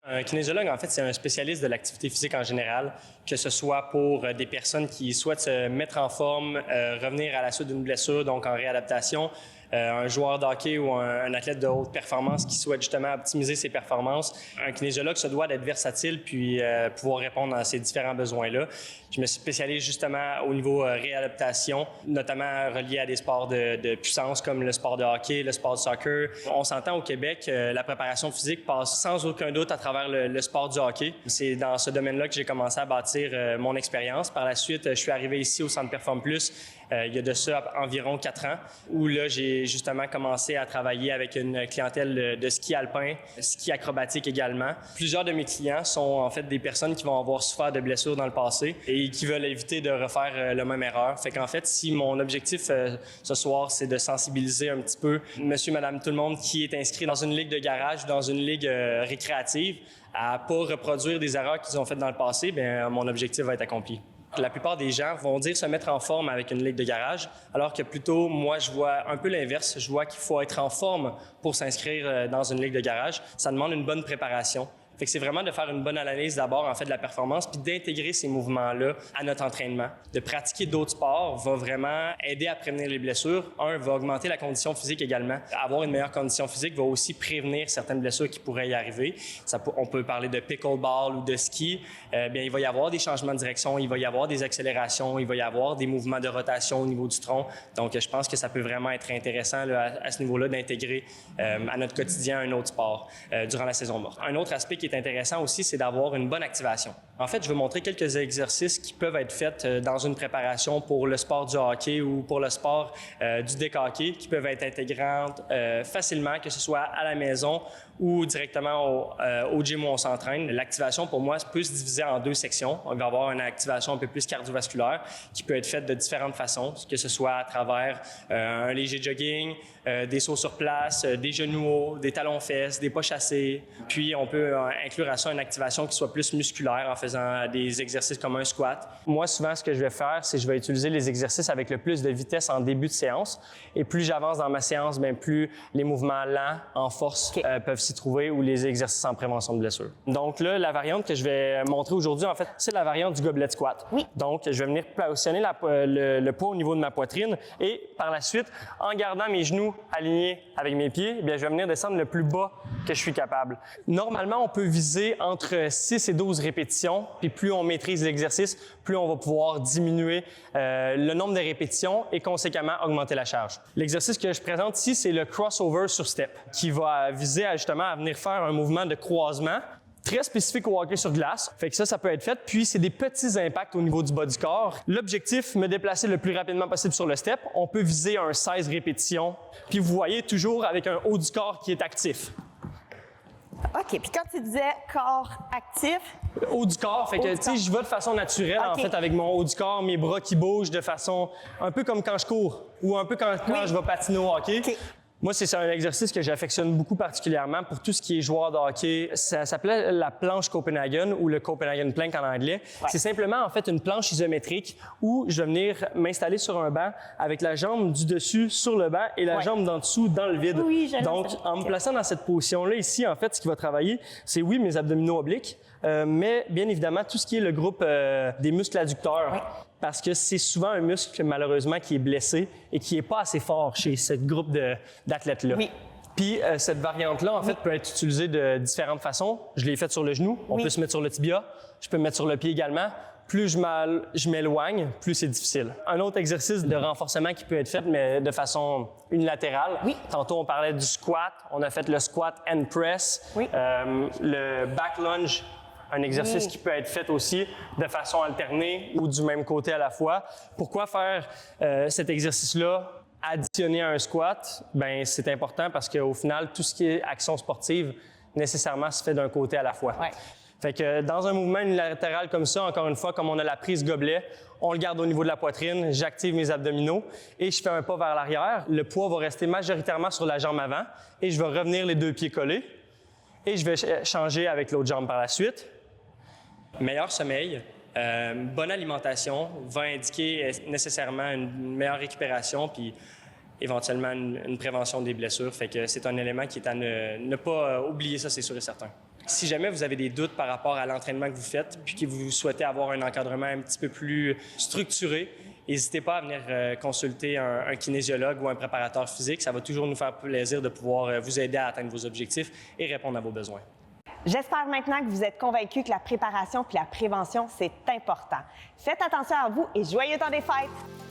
Un kinésiologue, en fait, c'est un spécialiste de l'activité physique en général, que ce soit pour des personnes qui souhaitent se mettre en forme, revenir à la suite d'une blessure, donc en réadaptation, un joueur de hockey ou un athlète de haute performance qui souhaite justement optimiser ses performances. Un kinésiologue se doit d'être versatile puis pouvoir répondre à ces différents besoins-là. Je me spécialise justement au niveau réadaptation, notamment relié à des sports de puissance comme le sport de hockey, le sport de soccer. On s'entend au Québec, la préparation physique passe sans aucun doute à travers le sport du hockey. C'est dans ce domaine-là que j'ai commencé à bâtir mon expérience. Par la suite, je suis arrivé ici au Centre Perform Plus il y a de ça environ 4 ans, où là, j'ai justement commencé à travailler avec une clientèle de ski alpin, ski acrobatique également. Plusieurs de mes clients sont en fait des personnes qui vont avoir souffert de blessures dans le passé et qui veulent éviter de refaire la même erreur. Fait qu'en fait, si mon objectif ce soir, c'est de sensibiliser un petit peu monsieur, madame, tout le monde qui est inscrit dans une ligue de garage ou dans une ligue récréative à pas reproduire des erreurs qu'ils ont faites dans le passé, bien, mon objectif va être accompli. La plupart des gens vont dire se mettre en forme avec une ligue de garage, alors que plutôt, moi, je vois un peu l'inverse. Je vois qu'il faut être en forme pour s'inscrire dans une ligue de garage. Ça demande une bonne préparation. Fait que c'est vraiment de faire une bonne analyse d'abord, en fait, de la performance, puis d'intégrer ces mouvements-là à notre entraînement. De pratiquer d'autres sports va vraiment aider à prévenir les blessures. Va augmenter la condition physique également. Avoir une meilleure condition physique va aussi prévenir certaines blessures qui pourraient y arriver. On peut parler de pickleball ou de ski. Bien, il va y avoir des changements de direction, il va y avoir des accélérations, il va y avoir des mouvements de rotation au niveau du tronc. Donc, je pense que ça peut vraiment être intéressant là, à ce niveau-là d'intégrer à notre quotidien un autre sport durant la saison morte. Un autre aspect qui est intéressant aussi, c'est d'avoir une bonne activation. En fait, je vais montrer quelques exercices qui peuvent être faits dans une préparation pour le sport du hockey ou pour le sport du deck hockey, qui peuvent être intégrants facilement, que ce soit à la maison ou directement au gym où on s'entraîne. L'activation, pour moi, peut se diviser en 2 sections. On va avoir une activation un peu plus cardiovasculaire qui peut être faite de différentes façons, que ce soit à travers un léger jogging, des sauts sur place, des genoux hauts, des talons-fesses, des pas chassés. Puis, on peut inclure à ça une activation qui soit plus musculaire en faisant des exercices comme un squat. Moi, souvent, ce que je vais faire, c'est que je vais utiliser les exercices avec le plus de vitesse en début de séance. Et plus j'avance dans ma séance, bien plus les mouvements lents en force peuvent s'y trouver ou les exercices en prévention de blessures. Donc là, la variante que je vais montrer aujourd'hui, en fait, c'est la variante du gobelet squat. Oui. Donc, je vais venir positionner le poids au niveau de ma poitrine et par la suite, en gardant mes genoux alignés avec mes pieds, bien, je vais venir descendre le plus bas que je suis capable. Normalement, on peut viser entre 6 et 12 répétitions, puis plus on maîtrise l'exercice, plus on va pouvoir diminuer le nombre de répétitions et conséquemment augmenter la charge. L'exercice que je présente ici, c'est le crossover sur step, qui va viser justement à venir faire un mouvement de croisement très spécifique au hockey sur glace. Fait que ça peut être fait. Puis, c'est des petits impacts au niveau du bas du corps. L'objectif, me déplacer le plus rapidement possible sur le step. On peut viser un 16 répétitions. Puis, vous voyez, toujours avec un haut du corps qui est actif. OK. Puis quand tu disais corps actif... Haut du corps. Fait que, tu sais, je vais de façon naturelle, en fait, avec mon haut du corps, mes bras qui bougent de façon un peu comme quand je cours ou un peu quand je vais patiner au hockey. Okay. Moi, c'est un exercice que j'affectionne beaucoup particulièrement pour tout ce qui est joueur de hockey. Ça s'appelait la planche Copenhagen ou le Copenhagen Plank en anglais. Ouais. C'est simplement, en fait, une planche isométrique où je vais venir m'installer sur un banc avec la jambe du dessus sur le banc et la jambe d'en dessous dans le vide. Oui, donc, en me plaçant dans cette position-là ici, en fait, ce qui va travailler, c'est oui, mes abdominaux obliques, mais bien évidemment, tout ce qui est le groupe des muscles adducteurs. Ouais. Parce que c'est souvent un muscle, malheureusement, qui est blessé et qui est pas assez fort chez ce groupe d'athlètes-là. Oui. Puis, cette variante-là, en fait, peut être utilisée de différentes façons. Je l'ai faite sur le genou. On peut se mettre sur le tibia. Je peux me mettre sur le pied également. Plus je m'éloigne, plus c'est difficile. Un autre exercice de renforcement qui peut être fait, mais de façon unilatérale. Oui. Tantôt, on parlait du squat. On a fait le squat and press. Oui. Le back lunge. Un exercice qui peut être fait aussi de façon alternée ou du même côté à la fois. Pourquoi faire cet exercice-là additionné à un squat? Ben, c'est important parce qu'au final, tout ce qui est action sportive, nécessairement, se fait d'un côté à la fois. Ouais. Fait que dans un mouvement unilatéral comme ça, encore une fois, comme on a la prise gobelet, on le garde au niveau de la poitrine, j'active mes abdominaux et je fais un pas vers l'arrière. Le poids va rester majoritairement sur la jambe avant et je vais revenir les 2 pieds collés et je vais changer avec l'autre jambe par la suite. Meilleur sommeil, bonne alimentation va indiquer nécessairement une meilleure récupération puis éventuellement une prévention des blessures. Fait que c'est un élément qui est à ne pas oublier, ça c'est sûr et certain. Si jamais vous avez des doutes par rapport à l'entraînement que vous faites, puis que vous souhaitez avoir un encadrement un petit peu plus structuré, n'hésitez pas à venir consulter un kinésiologue ou un préparateur physique. Ça va toujours nous faire plaisir de pouvoir vous aider à atteindre vos objectifs et répondre à vos besoins. J'espère maintenant que vous êtes convaincus que la préparation puis la prévention, c'est important. Faites attention à vous et joyeux temps des fêtes!